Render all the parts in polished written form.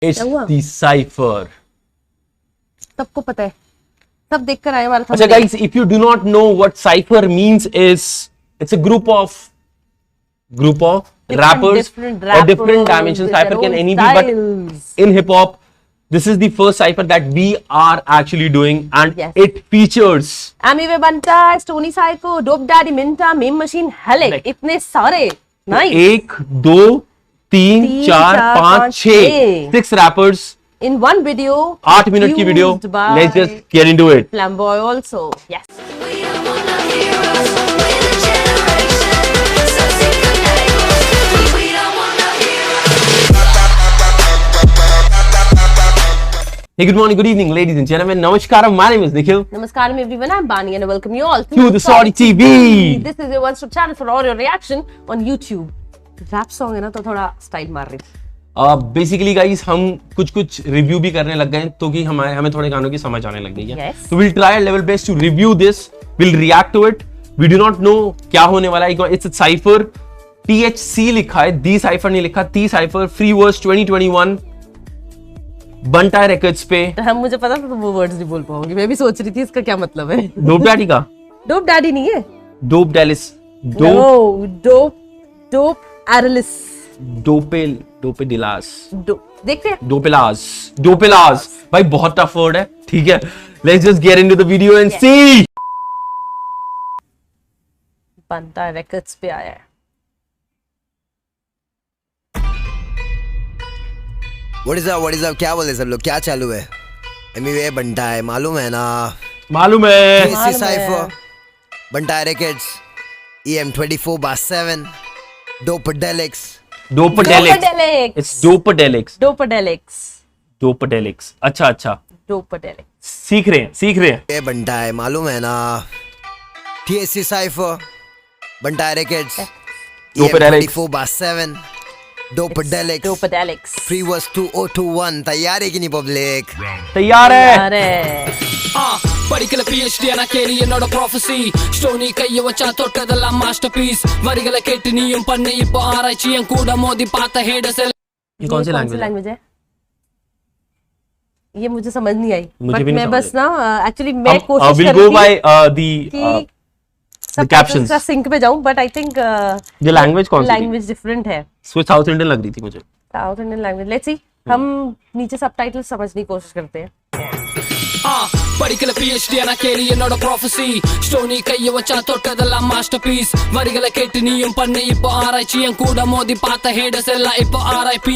It's the cipher. सबको पता है, सब देखकर आए हमारा। अच्छा guys, if you do not know what cipher means, it's a group of rappers or different dimensions. Cipher can any be, but in hip hop, this is the first cipher that we are actually doing, and it features Amiway Banta, Stony Psycho, Dope Daddy Minta, Meme Machine, Helic, इतने सारे। Nice. 1 2 3 4 5 6 rappers in one video, 8 minute की video. Let's just get into it. Flamboy also, yes. Hey, good morning, good evening, ladies and gentlemen. Namaskaram, my name is Nikhil. Namaskaram everyone, I'm Bani and I welcome you all to the Saudi TV. This is your one-stop channel for all your reaction on YouTube. Rap song है ना तो थोड़ा style मार रही। Basically guys हम कुछ review भी करने लग गए तो कि हमें थोड़े गानों की समझ आने लग गई है। तो will try our level best to review this, will react to it. We do not know क्या होने वाला है। इट्स अ साइफर, THC लिखा है, दी साइफर नहीं लिखा, ती साइफर, फ्री वर्स 2021 बंटा रिकॉर्ड्स पे। हम मुझे पता था तुम वो वर्ड्स नहीं बोल पाओगी, मैं भी सोच रही थी इसका क्या मतलब है। डोप डैडी का? डोप डैडी नहीं है, डोप डेलिस, डोप एरलिस, डोपेडिलास, देखते हैं। डोपेलास भाई बहुत टफ वर्ड है, ठीक है। Let's just get into the video and see. Bantai Records पे आया है। What is up? क्या बोले सब लोग, क्या चालू है? Amiway बंटा है, मालूम है ना? मालूम है। THC Cypher, Bantai Records, EM24/7, Dopadelics. It's Dopadelics. अच्छा। Dopadelics. सीख रहे हैं। ये बंटा है, मालूम है ना? THC Cypher, Bantai Records, EM24/7. Dopadelics. Free was 2021. तैयार है कि नहीं पब्लिक? तैयार है। படிக்கல PhD ஆனா கேளு என்னோட ப்ரொஃபசி ஸ்டோனி கைய வச்சா தொட்டதெல்லாம் மாஸ்டர் பீஸ் வரிகளை கேட்டு நீயும் பண்ணு இப்போ ஆராய்ச்சி என் கூட மோதி பார்த்த हेडर्स। ये कौन सी लैंग्वेज है? ये मुझे समझ नहीं आई, बट मैं बस ना एक्चुअली मैं कोशिश कर रही थी the captions का सिंक पे जाऊं, बट आई थिंक ये लैंग्वेज कौन सी? लैंग्वेज डिफरेंट है, सो साउथ इंडियन लग रही थी मुझे। South Indian language, let's see. हम नीचे सबटाइटल समझने की कोशिश करते हैं। படிக்கல PhD ஆனா கேளு என்னோட ப்ரொஃபசி ஸ்டோனி கைய வச்சா தொட்டதெல்லாம் மாஸ்டர் பீஸ் வரிகளை கேட்டு நீயும் பண்ணு இப்போ ஆராய்ச்சி என் கூட மோதி பார்த்த हेडर्स எல்லாம் இப்போ RIP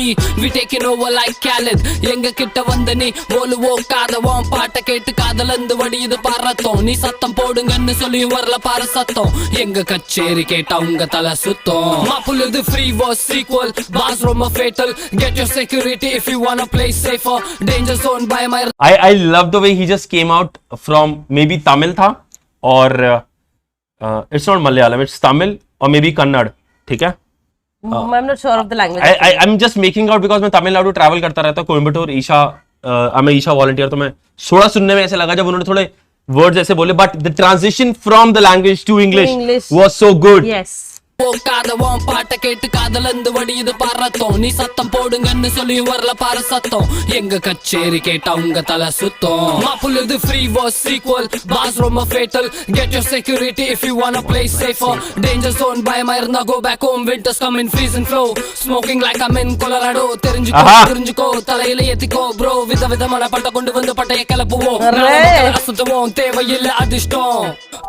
we taking over like Khaled எங்க கிட்ட வந்த நீ ஓலுவோம் காதவோம் பாட்ட கேட்டு காதலந்து வடியுது பாரத்தோம் நீ சத்தம் போடுங்கன்னு சொல்லி வரல பாரு சத்தம் எங்க கச்சேரி கேட்டா உங்க தலை சுத்தம் மாப்புலுது free was sequel bars ரொம்ப fatal get your security if you wanna play safer danger zone by my I love the way he just came out from maybe Tamil था और it's not Malayalam, it's Tamil or maybe Kannada, ठीक है? I'm not sure of the language. I'm just making out because मैं Tamil Nadu travel करता रहता हूँ, कोयम्बटूर, ईशा, मैं Isha volunteer, तो मैं थोड़ा सुनने में ऐसे लगा जब उन्होंने थोड़े वर्ड्स ऐसे बोले, but the transition from the language to English was so good. Yes. காதவோம் பாட்ட கேட்டு காதலந்து வடியுது பாரத்தோம் நீ சத்தம் போடுங்கன்னு சொல்லி வரல பாரு சத்தம் எங்க கச்சேரி கேட்டா உங்க தலை சுத்தம் மாப்புலுது free was sequel bars ரொம்ப fatal get your security if you wanna play safer danger zone பயமா இருந்தா go back home winters come in freeze and flow smoking like I'm in Colorado தெரிஞ்சுக்கோ தலையில ஏத்திக்கோ bro விதவிதமான பட்ட கொண்டு வந்து பட்டைய கிளப்புவோம் அசுத்தவோம் தேவையில்லை அதிர்ஷ்டம்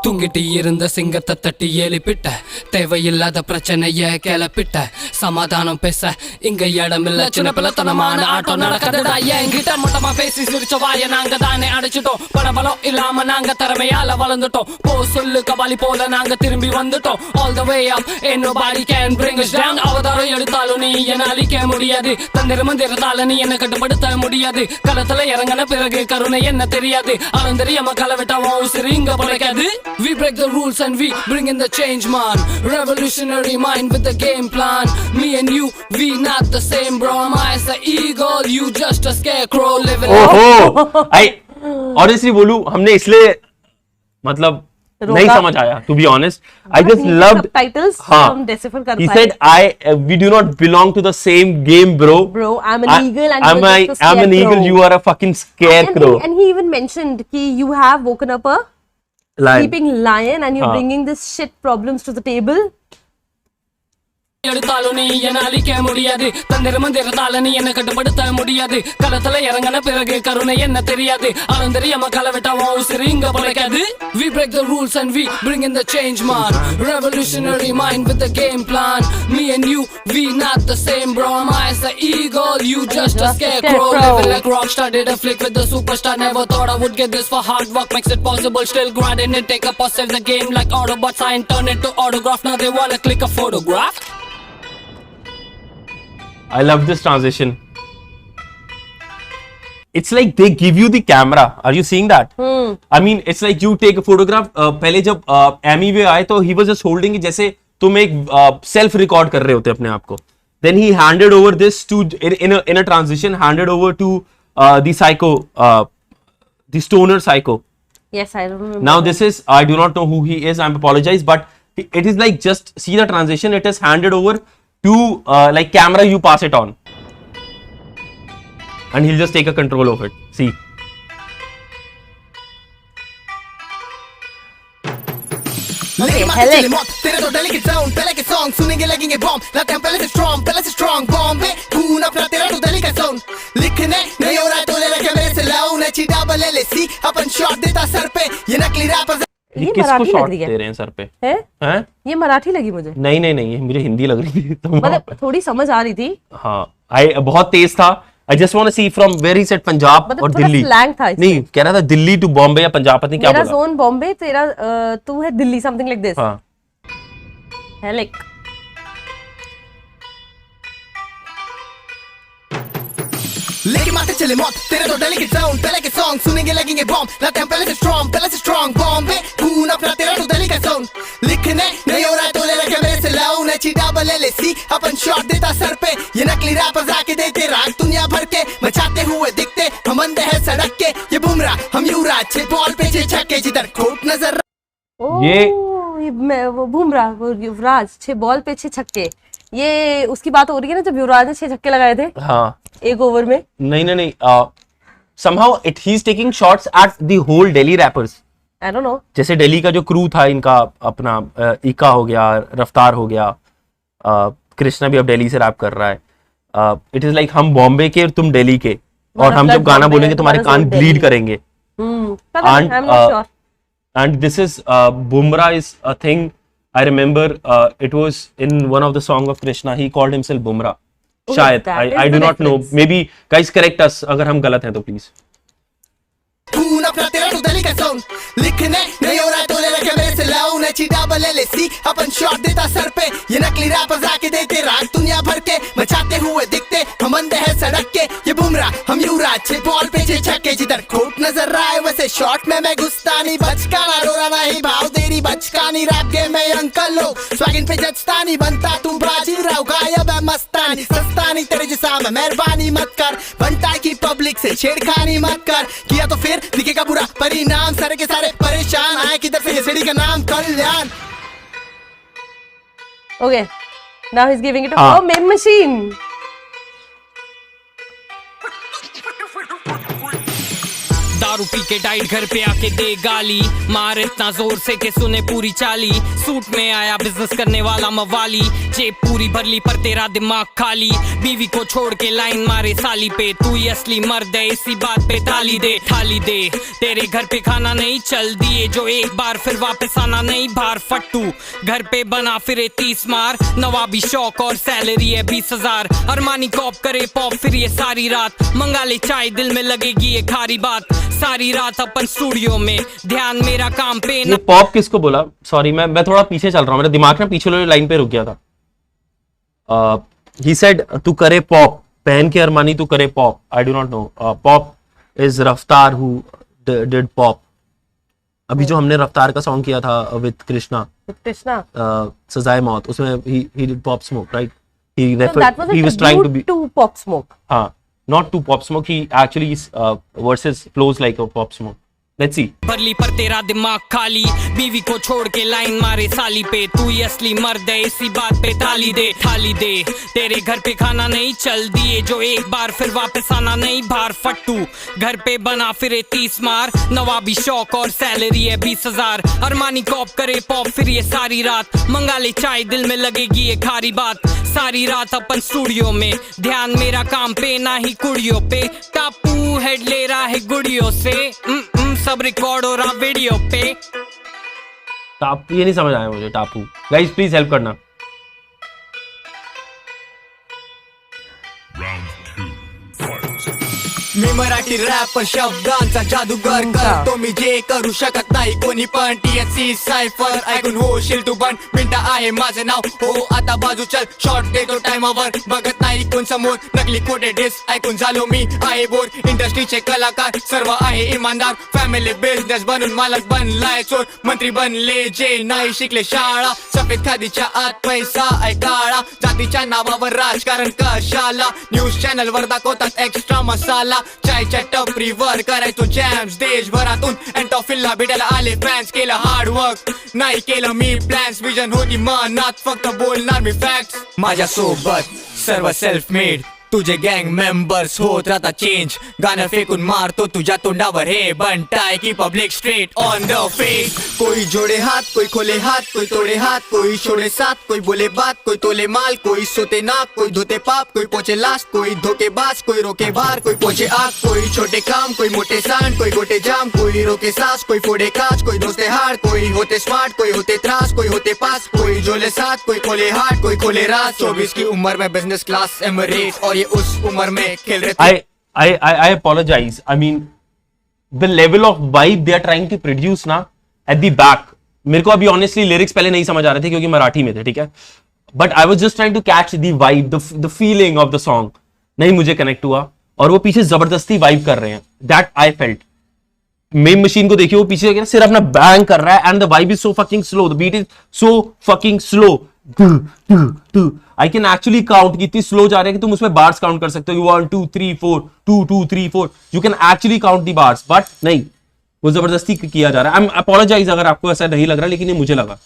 தூங்கிட்டு இருந்த சிங்கத்தை தட்டி எழுப்பிட்ட தேவையில்லை இல்லாத பிரச்சனைய கிளப்பிட்ட சமாதானம் பேச இங்க இடமில்ல சின்ன பிள்ளைத்தனமான ஆட்டம் நடக்கதடா என்கிட்ட மொட்டமா பேசி சிரிச்ச வாய நாங்க தானே அடைச்சிட்டோம் பணபலம் இல்லாம நாங்க திறமையால வளர்ந்துட்டோம் போ சொல்லு கபாலி போல நாங்க திரும்பி வந்துட்டோம் all the way up ain't nobody can bring us down அவதாரம் எடுத்தாலும் நீ என்ன அழிக்க முடியாது தந்திரமும் திறத்தால நீ என்ன கட்டுப்படுத்த முடியாது களத்துல இறங்கின பிறகு கருணை என்ன தெரியாது அலந்தரியாம கலவிட்டவன் உசிறு இங்க பழைக்காது we break the rules and we bring in the change man revolutionary mind with the game plan me and you we not the same bro I'm as an eagle you just a scarecrow living I honestly बोलूं हमने इसलिए मतलब नहीं समझ आया, to be honest. I just loved. Subtitles हाँ. हम decipher कर He पाए. said, we do not belong to the same game, bro. Bro, I'm an eagle and I'm you're just a I'm an scarecrow. eagle. You are a fucking scarecrow. And he even mentioned कि you have woken up a Lion. sleeping lion and you're हाँ. bringing this shit problems to the table. எடுத்தாலும் நீ என அழிக்க முடியாது தந்திர மந்திரத்தால நீ என்ன கட்டுப்படுத்த முடியாது களத்துல இறங்கின பிறகு கருணை என்ன தெரியாது ஆளும் தெரியாம கலவெட்டாவும் உசிறு இங்க பழைக்காது we break the rules and we bring in the change man revolutionary mind with the game plan me and you we not the same bro my is the eagle you just a scarecrow living like rockstar did a flick with the superstar never thought I would get this for hard work makes it possible still grinding it take a pause save the game like Autobots I turn it to autograph now they wanna click a photograph. I love this transition. It's like they give you the camera. Are you seeing that? I mean, it's like you take a photograph. पहले जब Amy वे आए तो he was just holding it जैसे तुम एक self record कर रहे होते अपने आप को. Then he handed over this to in a transition handed over to the psycho, the stoner psycho. Yes, I remember. Now this is I do not know who he is. I apologize, but it is like just see the transition. It is handed over to like camera. You pass it on, and he'll just take a control of it. See. Okay, Helix. तेरे तो daily के sound पहले के song सुनेंगे लगेंगे bomb लाते हम पहले से स्ट्रॉन्ग बॉम्बे खून अपना तेरा तो डेली का साउंड लिखने नहीं हो रहा तो ले रखे मेरे से लाऊं नची डबल एल सी अपन शॉट देता सर पे ये नकली रैपर ये किसको मराठी लग शॉट रही है। दे रहे हैं सर पे? हैं? ये मराठी लगी मुझे। नहीं नहीं नहीं, ये मुझे हिंदी लग रही थी तो मतलब थोड़ी समझ आ रही थी। हाँ, बहुत तेज था। I just want to see from where he said Punjab मतलब और थोड़ा दिल्ली। slang था इसमें। नहीं, कह रहा था दिल्ली टू बॉम्बे या पंजाब, पता नहीं क्या मेरा बोला। जोन बॉम्बे, तेरा तू है दिल्ली, समथिंग लाइक दिस। हाँ, हेलिक। लेके मारते चले मौत तेरे तो डेली के साउंड पहले के सॉन्ग सुनेंगे लगेंगे बॉम्ब लाते हम पहले से स्ट्रॉन्ग बॉम्बे खून अपना तेरा तो डेली का साउंड लिखने नहीं हो रहा तो ले रखे मेरे से लाऊं नची डबल एल सी अपन शॉट देता सर पे ये नकली रैपर्स आके देते राग दुनिया भर के मचाते हुए दिखते हम अंधे हैं सड़क के ये बुमराह हम युवराज छे बॉल पे छे छक्के जिधर खोट नजर वो बुमराह, वो युवराज 6 बॉल पे 6 छक्के। ये उसकी बात हो रही है ना जब युवराज ने 6 छक्के लगाए थे हाँ, एक ओवर में। नहीं नहीं नहीं, somehow he is taking shots at the whole Delhi rappers. I don't know। जैसे दिल्ली का जो क्रू था इनका, अपना इका हो गया, रफ्तार हो गया, कृष्णा भी अब दिल्ली से रैप कर रहा है। इट इज लाइक हम बॉम्बे के और तुम दिल्ली के, और हम जब गाना बोलेंगे तुम्हारे कान ब्लीड करेंगे। And this is Bumrah is a thing I remember. It was in one of the song of Krishna. He called himself Bumrah. शायद I do not know. Maybe guys correct us अगर हम गलत हैं तो please. खून अपना तेरा तो दिल्ली का साउंड लिखने नहीं हो रहा तो ले रखे मेरे से लाऊं नची डबल एल सी अपन शॉट देता सर पे ये नकली रैपर्स आके देते राग दुनिया भर के मचाते हुए दिखते हम अंधे हैं सड़क के ये बुमराह हम युवराज छे बॉल पे छे छक्के जिधर खोट नजर रहा है वैसे शॉट में मैं घुसता नहीं बचकाना रोना नहीं भाव तेरी बचकानी रैप गेम में अंकल लोग स्वागिन पे जचता नहीं बनता तू बाजी राव गायब है मस्तानी सस्ता नहीं तेरे जैसा मैं मेहरबानी मत कर बनता की पब्लिक से छेड़खानी मत कर किया तो फिर दिखेगा बुरा परिणाम सारे के सारे परेशान आए किधर से ये सीढ़ी का नाम कल्याण। Okay, now he's giving it a हाँ। main machine। दारू पी के डाइट घर पे आके दे गाली मार इतना जोर से के सुने पूरी चाली सूट में आया बिजनेस करने वाला मवाली जेब पूरी भर ली पर तेरा दिमाग खाली बीवी को छोड़ के लाइन मारे साली पे तू ही असली मर्द है इसी बात पे थाली दे तेरे घर पे खाना नहीं चल दिए जो एक बार फिर वापस आना नहीं बाहर फट्टू घर पे बना फिरे 30 मार नवाबी शौक और सैलरी है 20,000 अरमानी कॉप करे पॉप फिर ये सारी रात मंगा ले चाय दिल में लगेगी ये खारी बात सारी रात अपन स्टूडियो में ध्यान मेरा काम पे ये पॉप किसको बोला? सॉरी मैं थोड़ा पीछे चल रहा हूँ, मेरा दिमाग ना पीछे वाली लाइन पे रुक गया था। ही सेड तू करे पॉप, पहन के अरमानी तू करे pop. I do not no, pop is रफ्तार हु डिड पॉप। अभी जो हमने रफ्तार का सॉन्ग किया था विद कृष्णा, सजाए मौत, उसमें he did Pop Smoke, right? He was trying to be to Pop Smoke. हाँ, not to Pop Smoke. He actually verses flows like a Pop Smoke. Let's see. भरली पर तेरा दिमाग खाली, बीवी को छोड़ के लाइन मारे साली पे, तू ही असली मर्द है इसी बात पे थाली दे। तेरे घर पे खाना नहीं चल दिए जो एक बार फिर वापस आना नहीं, बाहर फट्टू घर पे बना फिरे 30 मार, नवाबी शौक और सैलरी है 20,000, अरमानी कॉप करे पॉप फिर ये सारी रात, मंगा ले चाय दिल में लगेगी ये खारी बात, सारी रात अपन स्टूडियो में, ध्यान मेरा काम पे ना ही कुड़ियों पे, टापू हेड ले रहा है गुड़ियों से, सब रिकॉर्ड हो रहा वीडियो पे। टापू ये नहीं समझ आया मुझे, टापू गाइस प्लीज हेल्प करना। मी मराठी रॅपर शब्दांचा जादूगर करतो मी जे करू शकत नाही कोणी पण, THC सायफर ऐकून होशील तू पण, मिनटा आहे माझं नाव हो आता बाजू चल, शॉट देतो टाइमावर बघत नाही कोण समोर, नकली खोटे डिस ऐकून झालो मी आहे बोर, इंडस्ट्रीचे कलाकार सर्व आहे इमानदार, फॅमिली बिझनेस बनून मालक बनलाय चोर, मंत्री बनले जे नाही शिकले शाळा, सफेद खादीच्या आत पैसा आहे काळा, जातीच्या नावावर राजकारण कशाला, न्यूज चॅनल वर दाखवतात एक्स्ट्रा मसाला, चायच्या टपरीवर करायचो जॅम्स देशभरातून, अँटॉफिलला भेटायला आले फॅन्स, केलं हार्ड वर्क नाही केलं मी प्लॅन्स, विजन होती मनात फक्त बोलणार मी फॅक्ट्स, माझ्या सोबत सर्व सेल्फ मेड, तुझे गँग मेंबर्स होत राहता चेंज, गाणं फेकून मारतो तुझ्या तोंडावर हे बनताय की public street on the face, कोई जोड़े हाथ कोई खोले हाथ कोई तोड़े हाथ, कोई छोड़े साथ कोई बोले बात, कोई तोले माल कोई सोते नाक, कोई धोते पाप कोई पोचे लास्ट, कोई धोखेबाज कोई रोके बाहर, कोई पोचे आग, कोई छोटे काम कोई मोटे सांड, कोई गोटे जाम कोई रोके सांस, कोई फोड़े कांच कोई दोस्ते हार, कोई होते स्मार्ट कोई होते त्रास, कोई होते पास, कोई जोले साथ कोई खोले हार्ट कोई खोले रात, 24 की उम्र में बिजनेस क्लास एमरेट और ये उस उम्र में खेल रहे थे। I apologize. I mean, the level of vibe they are trying to produce ना at the back. मेरे को अभी honestly lyrics पहले नहीं समझ आ रहे थे क्योंकि मराठी में थे, ठीक है? But I was just trying to catch the vibe, the feeling of the song. नहीं मुझे connect हुआ और वो पीछे जबरदस्ती vibe कर रहे हैं. That I felt. Main machine को देखिए वो पीछे सिर्फ अपना बैंग कर रहा है and the vibe is so fucking slow. The beat is so fucking slow. I can actually count कितनी स्लो जा रहे हैं कि तुम उसमें बार्स काउंट कर सकते हो 1 2 3 4 2 2 3 4 you can actually count the bars, but नहीं वो जबरदस्ती किया जा रहा है. I apologize अगर आपको ऐसा नहीं लग रहा, लेकिन ये मुझे लगा.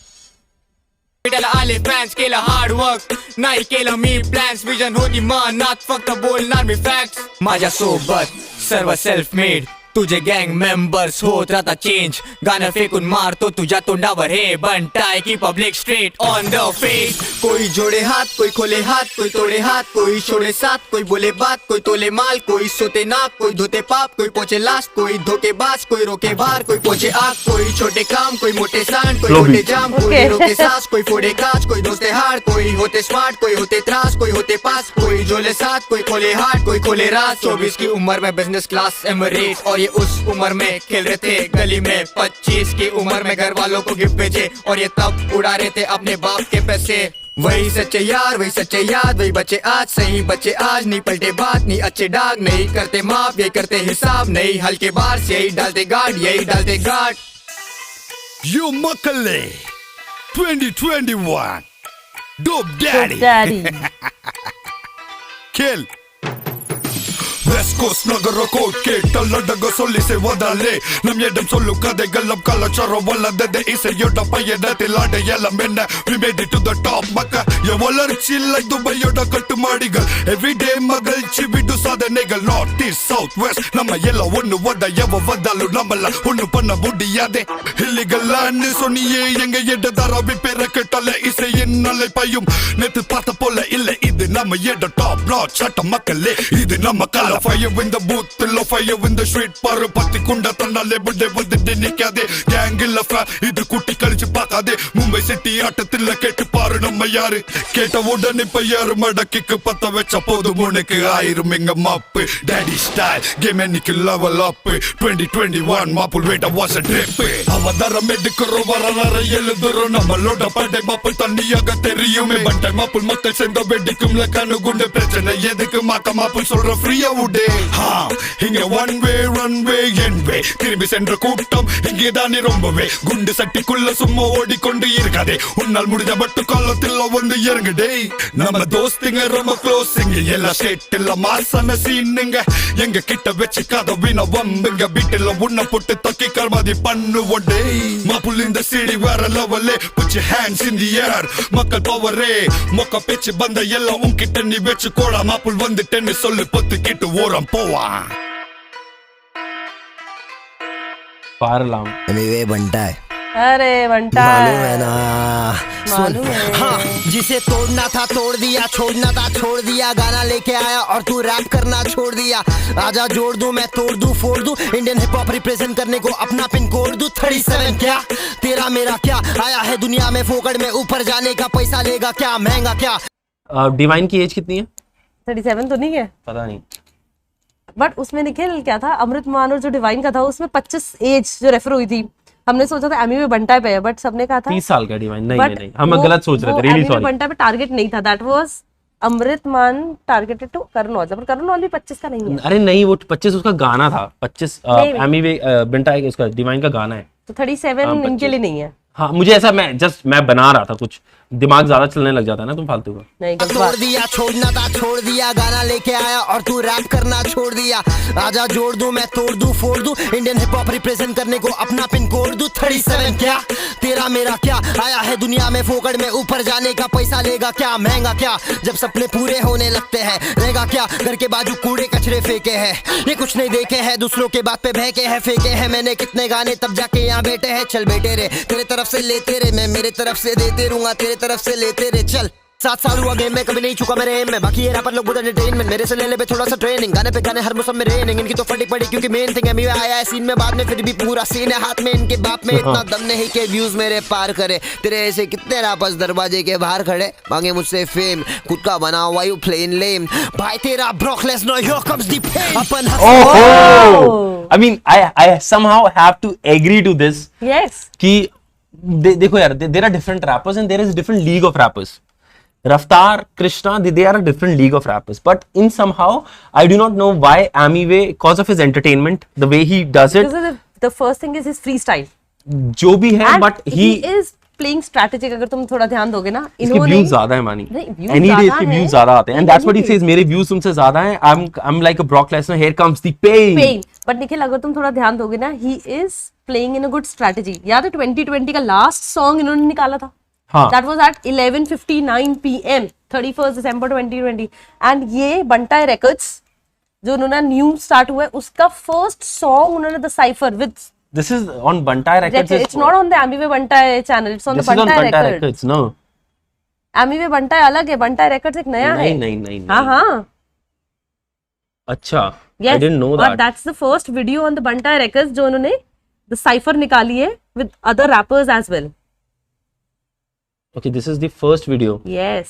आले फॅन्स केलं हार्ड वर्क नाही केलं मी प्लॅन्स, विजन होती मनात फक्त बोलणार मी फॅक्ट्स, माझ्या सोबत सर्व सेल्फ मेड, तुझे गँग मेंबर्स होत राहता चेंज, गाणं फेकून मारतो तुझ्या तोंडावर हे बनताय की public street on the face, कोई जोड़े हाथ कोई खोले हाथ कोई तोड़े हाथ, कोई छोड़े साथ कोई बोले बात, कोई तोले माल कोई सोते नाक, कोई धोते पाप कोई पोचे लास्ट, कोई धोखेबाज कोई रोके बाहर, कोई पोचे आग, कोई छोटे काम कोई मोटे सांड, कोई मोटे जाम कोई रोके सांस, कोई फोड़े कांच कोई दोस्ते हार, कोई होते स्मार्ट कोई होते त्रास, कोई होते पास, कोई जोले साथ कोई खोले हार्ट कोई खोले रात, 24 की उम्र में बिजनेस क्लास एमरेट और ये उस उम्र में खेल रहे थे गली में, 25 की उम्र में घर वालों को गिफ्ट भेजे और ये तब उड़ा रहे थे अपने बाप के पैसे, वही सच्चे यार वही सच्चे याद, वही बच्चे आज सही बच्चे आज, नहीं पलटे बात नहीं अच्छे डाग, नहीं करते माफ यही करते हिसाब, नहीं हल्के बार यही डालते गार्ड यही डालते guard. You Makale 2021 Dope Daddy Daddy. Kill West Coast ನಗರ ಕೋಟ್ಗೆ ಟಲ್ಲಡಗ ಸೊಲ್ಲಿಸೆ ಒದಲೆ ನಮ್ ಎಡಂ ಸೊಲ್ಲು ಕದೆಗಲ್ಲಂ ಕಲಚರ ಒಲ್ಲದೆ ಇಸೆಯೊಡ ಪಯ್ಯಡತೆ ಲಾಡೆ ಎಲ್ಲ ಮೆನ್ನ we made it to the top ಮಕ್ಕ ಯವಲರ್ಚಿಲ್ಲ ದುಬೈಯೊಡ ಕಟ್ಟು ಮಾಡಿಗ everyday ಮಗಲ್ಚಿ ಬಿಡು ಸಾಧನೆಗಳು ನಾರ್ತ್ ಈಸ್ಟ್ ಸೌತ್ ವೆಸ್ಟ್ ನಮ್ಮ ಎಲ್ಲ ஒண்ணு ಒದ ಯವ ವದಲು ನಮ್ಮಲ್ಲ ஒண்ணு பண்ண முடியாதே இல்லிகளான்னு சொன்னியே எங்க எடதார விப்பேர கட்டல இசையின் அலை பையும் நேத்து பார்த்த போல இல்ல இது நம்ம எட டாப் நாட் சட்ட மக்களே இது நம்ம கல fire in the booth pillow fire in the street பாரு பத்தி குண்ட தன்னாலே புடே வந்து நிக்காதே கேங் இல்ல ஃபா இது குட்டி கழிச்சு பார்க்காதே மும்பை சிட்டி ஆட்டத்துல கேட்டு பாரு நம்ம யாரு கேட்ட உடனே இப்ப யாரு மடக்கிக்கு பத்த வச்ச போதும் உனக்கு ஆயிரும் எங்க மாப்பு டேடி ஸ்டைல் கேம் இன்னைக்கு லெவல் அப் 2021 மாப்புல் வேட்ட வாஸ் a trip அவதாரம் எடுக்கிறோம் வரலாறு எழுதுறோம் நம்மளோட படை மாப்பு தண்ணியாக தெரியுமே பண்டை மாப்புல் மக்கள் சேர்ந்த வெடிக்கும் கண்ணு குண்டு பிரச்சனை எதுக்கு மாக்க மாப்புல் சொல்ற ஃப்ரீயா பண்ணுடே இங்க ஒன் வே ரன் வே என் வே திரும்பி சென்ற கூட்டம் இங்கேதானே ரொம்பவே குண்டு சட்டிக்குள்ள சும்மா ஓடிக்கொண்டு இருக்காதே உன்னால் முடிஞ்ச மட்டும் காலத்தில் வந்து இறங்குடே நம்ம தோஸ்திங்க ரொம்ப க்ளோஸிங்க எல்லா ஸ்டேட்ல மாசான சீனுங்க எங்க கிட்ட வச்சுக்காத வீண வம்புங்க வீட்டுல உன்னை போட்டு தக்கி கர்மாதி பண்ணுவோடே மாப்புள் இந்த சிடி வேற லெவலே put your hands in the air மக்கள் பவரே மொக்க பேச்சு பந்த எல்லாம் உன்கிட்ட நீ வச்சு கோடா மாப்புள் வந்துட்டேன்னு சொல்லு பொத்துக்கிட்டு ஓரம் போவான் पारलाम एनीवे बनता है अरे बंटा मालूम है ना मालूम है। हाँ, जिसे तोड़ना था तोड़ दिया, छोड़ना था छोड़ दिया, गाना लेके आया और तू रैप करना छोड़ दिया। आजा जोड़ दूं मैं तोड़ दूं फोड़ दूं, इंडियन हिप हॉप रिप्रेजेंट करने को अपना पिन कोड दूं। 37 क्या तेरा मेरा क्या, आया है दुनिया में फोकड़ में, ऊपर जाने का पैसा लेगा क्या, महंगा क्या। डिवाइन की एज कितनी है? 37 तो नहीं है, पता नहीं। बट उसमें निखिल क्या था, अमृत मान और जो डिवाइन का था उसमें 25 एज जो रेफर हुई थी। हमने सोचा था एमी में बंटा पे है, बट सबने कहा था 30 साल का डिवाइन। नहीं but नहीं हम वो- गलत सोच रहे वो थे, रियली एमी में सॉरी। बंटा पे टारगेट नहीं था, दैट वाज अमृत मान टारगेटेड टू करण औजला, पर करण औजला भी 25 का नहीं है। अरे नहीं, वो 25 उसका गाना था। 25 नहीं, नहीं। एमी वे बिंटा है उसका, डिवाइन का गाना है। तो 37 इनके लिए नहीं है। हाँ मुझे ऐसा, मैं बना रहा था, कुछ दिमाग ज्यादा चलने लग जाता है ना तुम फालतू का। नहीं गलत तोड़ बात। दिया छोड़ना था छोड़ दिया, गाना लेके आया और तू रैप करना छोड़ दिया। आजा जोड़ दूं मैं तोड़ दूं फोड़ दूं, इंडियन हिप हॉप रिप्रेजेंट करने को अपना पिन कोड दूं। 37 क्या तेरा मेरा क्या, आया है दुनिया में फोकड़ में, ऊपर जाने का पैसा लेगा क्या, महंगा क्या। जब सपने पूरे होने लगते हैं रहेगा क्या, घर के बाजू कूड़े कचरे फेंके हैं, ये कुछ नहीं देखे हैं, दूसरों के बात पे बहके हैं फेंके हैं। मैंने कितने गाने तब जाके यहाँ बैठे हैं, चल बेटे रे तेरे तरफ से लेते रे, मैं मेरे तरफ से देते रहूंगा, तेरे तरफ से लेते रे। चल 7 साल हुआ गेम में, कभी नहीं चुका मेरे एम में, बाकी ये रैपर लोग बहुत एंटरटेनमेंट, मेरे से ले ले थोड़ा सा ट्रेनिंग, गाने पे गाने हर मौसम में रेनिंग। इनकी तो फटी पड़ी क्योंकि मेन थिंग एमी आया है सीन में बाद में, फिर भी पूरा सीन है हाथ में, इनके बाप में इतना दम नहीं के व्यूज मेरे पार करे। तेरे ऐसे कितने रैपर्स दरवाजे के बाहर खड़े, मांगे मुझसे फेम, खुद का बना व्हाई यू प्लेन लेम, भाई तेरा brokeless no here comes the pain. अपन I mean, I somehow have to agree to this yes कि देखो यार, there are different rappers and there is a different league of rappers. Raftar, Krishna, they are a different league of rappers. But in somehow, I do not know why Amiway, because of his entertainment, the way he does it, the first thing is his freestyle जो भी है, and but he is playing strategic। अगर तुम थोड़ा ध्यान दोगे ना, इसके इन्होंने व्यूज ज्यादा है मानी, नहीं, views एनी डे ज्यादा इसके हैं। व्यूज ज्यादा आते हैं, and that's what he Anything। Says, मेरे व्यूज तुमसे ज्यादा हैं, I am like a Brock Lesnar, here comes the pain. Pain. But Nikhil अगर तुम थोड़ा ध्यान दोगे ना, he is playing in a good strategy. याद है 2020 का लास्ट सॉन्ग इन्होंने निकाला था, हाँ that was at 11:59 PM 31 December 2020। And ये बंटाई रिकॉर्ड्स जो उन्होंने न्यू स्टार्ट हुआ है, उसका फर्स्ट सॉन्ग उन्होंने the cypher with, this is on Bantai Records, it's not on the Emiway Bantai channel, it's on the this is on Bantai Bantai Records. Records. No Emiway Bantai अलग है, बंटाई records एक नया है। नहीं नहीं नहीं, हाँ हाँ अच्छा, आई yes, डिडंट नो और that. That's the first video on the Bantai records जो उन्होंने द साइफर निकाली है with other rappers as well. Okay, this is the first video. Yes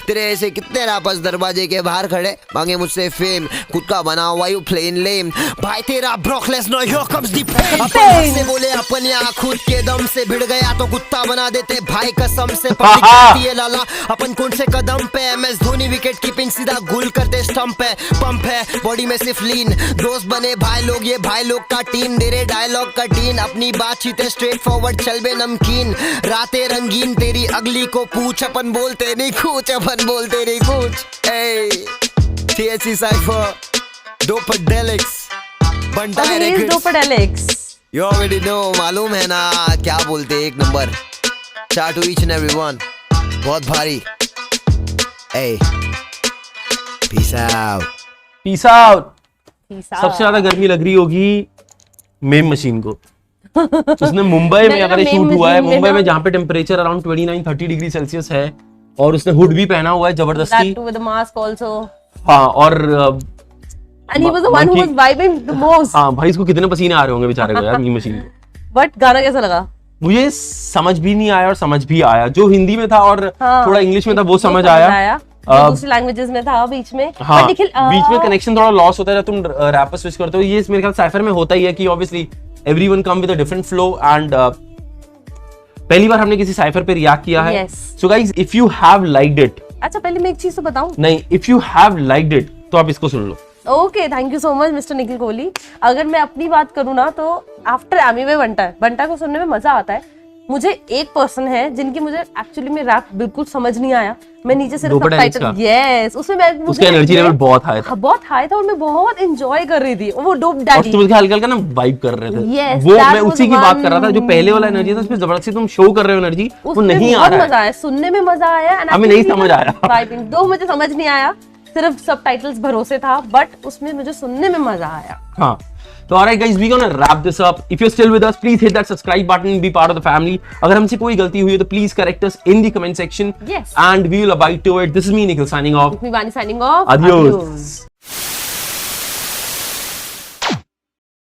तेरे ऐसे कितने रैपर्स दरवाजे के बाहर खड़े, मांगे मुझसे फेम, खुद का बना व्हाई यू प्लेन लेम, भाई तेरा brokeless no here comes the pain. अपन से बोले अपन यहाँ खुद के दम से भिड़ गया तो कुत्ता बना देते भाई कसम से, पब्लिक कहती है लाला अपन कौन से कदम पे, MS धोनी विकेट कीपिंग सीधा गुल करते स्टंप है, पंप है बॉडी में सिर्फ लीन, दोस्त बने भाई लोग, ये भाई लोग का टीम, दे रहे डायलॉग का टीन, अपनी बातचीत है स्ट्रेट फॉरवर्ड, चल बे नमकीन, रातें रंगीन तेरी अगली को पूछ, अपन बोलते नहीं कुछ, अपन बोलते नहीं कुछ। ए THC Cypher, Dopedelics, Bantay Records, डोपेडेलिक्स। you already know, मालूम है ना क्या बोलते, एक number. Shout to each and every one, बहुत भारी। Hey, peace out. Peace out. सबसे ज्यादा गर्मी लग रही होगी मेम मशीन को। उसने मुंबई में नहीं, अगर मेम शूट हुआ है, मशीन में मुंबई ना- में जहाँ पे टेम्परेचर अराउंड 29-30 डिग्री सेल्सियस है, और उसने हुड भी पहना हुआ है जबरदस्ती। That too with the mask also. हाँ, और And he was the one who was vibing the most. हाँ भाई, इसको कितने पसीने आ रहे होंगे बेचारे को यार मीम मशीन को। But गाना कैसा लगा? मुझे समझ भी नहीं आया और समझ भी आया, जो हिंदी में था और हाँ, थोड़ा इंग्लिश में था वो समझ आया। जो दूसरी लैंग्वेजेस में था बीच में। हाँ, But निखिल, बीच में कनेक्शन थोड़ा लॉस होता है जब तुम रैपर स्विच करते हो। ये मेरे ख्याल साइफर में होता ही है कि obviously everyone come with a different flow, and पहली बार हमने किसी साइफर पे रिएक्ट किया है। Yes. So guys, if you have liked it, अच्छा पहले मैं एक चीज तो बताऊं, नहीं, if you have liked it तो आप इसको सुन लो। Okay, thank you so much Mister Nikhil Kohli. अगर मैं अपनी बात करूँ ना तो आफ्टर एमी वे बंटा को सुनने में मजा आता है। मुझे एक पर्सन है जिनकी मुझे एक्चुअली में रैप बिल्कुल समझ नहीं आया। मैं नीचे से सबटाइटल, यस, उसमें मैं उसका एनर्जी लेवल बहुत हाई था, बहुत हाई था और मैं बहुत एंजॉय कर रही थी। वो डोप डैडी, तुम हल्का हल्का ना वाइब कर रहे थे। Yes, वो that मैं was उसी की बात कर रहा था, जो one- पहले वाला एनर्जी था उसमें जबरदस्ती तुम शो कर रहे हो एनर्जी, वो नहीं आ रहा मजा आया, सुनने में मजा आया। हमें नहीं समझ आया। वाइबिंग दो मुझे समझ नहीं आया, सिर्फ सबटाइटल्स भरोसे था, बट उसमें मुझे सुनने में मजा आया। हाँ, तो alright guys, we gonna wrap this up. If you're still with us, please hit that subscribe button and be part of the family. अगर हमसे कोई गलती हुई है तो please correct us in the comment section. Yes. And we will abide to it. This is me, Nikhil, signing off. Vani signing off. Adios.